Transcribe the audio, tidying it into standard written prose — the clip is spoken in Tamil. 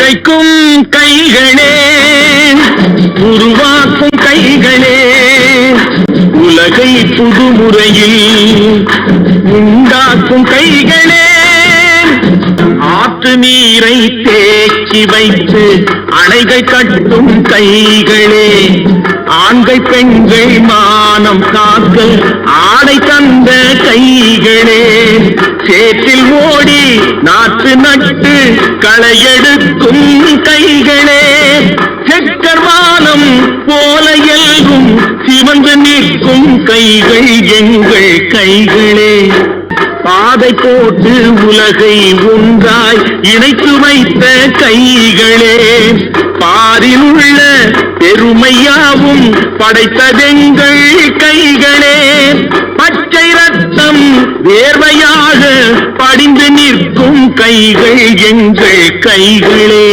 உழைக்கும் கைகளே, உருவாக்கும் கைகளே, உலகை புதுமுறையில் உண்டாக்கும் கைகளே, ஆற்று நீரை தேக்கி வைத்து அணைகள் கட்டும் கைகளே, ஆண்கள் பெண்கள் மானம் காக்க ஆடை தந்த கைகளே, சேற்றில் ஓடி நாற்று நட்டு களையெடுக்கும் கைகளே, செக்கர்வானம் போல எல்கும் சிவந்து நிற்கும் கைகள் எங்கள் கைகளே, பாதை போட்டு உலகை ஒன்றாய் இணைத்து வைத்த கைகளே, பாரில் உள்ள பெருமையாவும் படைத்ததெங்கள் கைகளே, பச்சை ரத்தம் வேர்வையாக படிந்து நிற்கும் கைகள் எங்கள் கைகளே.